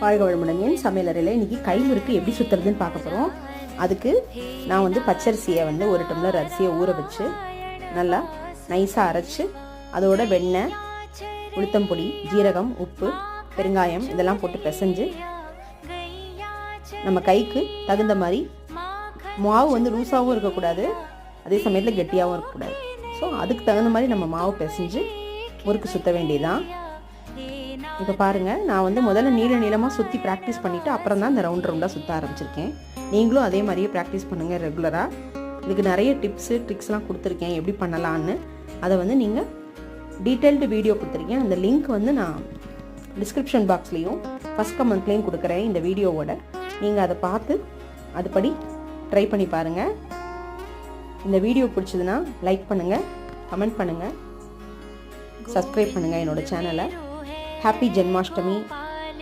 வாழ்க வளமுடன். சமையலறையில் இன்றைக்கி கைமுறுக்கு எப்படி சுற்றுறதுன்னு பார்க்க போகிறோம். அதுக்கு நான் வந்து பச்சரிசியை வந்து 1 டம்ளர் அரிசியை ஊற வச்சு நல்லா நைஸாக அரைச்சி அதோட வெண்ணெய், உளுத்தம்பொடி, ஜீரகம், உப்பு, பெருங்காயம் இதெல்லாம் போட்டு பிசைஞ்சு நம்ம கைக்கு தகுந்த மாதிரி மாவு வந்து லூஸாகவும் இருக்கக்கூடாது, அதே சமயத்தில் கெட்டியாகவும் இருக்கக்கூடாது. ஸோ அதுக்கு தகுந்த மாதிரி நம்ம மாவு பிசைஞ்சு முறுக்கு சுற்ற வேண்டியதுதான். இப்போ பாருங்கள், நான் வந்து முதல்ல நீளமாக சுற்றி ப்ராக்டிஸ் பண்ணிவிட்டு அப்புறம் தான் இந்த ரவுண்டாக சுற்ற ஆரம்பிச்சிருக்கேன். நீங்களும் அதே மாதிரியே ப்ராக்டிஸ் பண்ணுங்கள் ரெகுலராக. இதுக்கு நிறைய டிப்ஸு ட்ரிக்ஸ்லாம் கொடுத்துருக்கேன் எப்படி பண்ணலான்னு. அதை வந்து நீங்கள் டீட்டெயில்டு வீடியோ கொடுத்துருக்கேன். அந்த லிங்க் வந்து நான் டிஸ்கிரிப்ஷன் பாக்ஸ்லேயும் ஃபஸ்ட் கமெண்ட்லேயும் கொடுக்குறேன் இந்த வீடியோவோட. நீங்கள் அதை பார்த்து அதுபடி ட்ரை பண்ணி பாருங்கள். இந்த வீடியோ பிடிச்சதுன்னா லைக் பண்ணுங்கள், கமெண்ட் பண்ணுங்கள், சப்ஸ்கிரைப் பண்ணுங்கள் என்னோடய சேனலை. ஹாப்பி ஜென்மாஷ்டமி.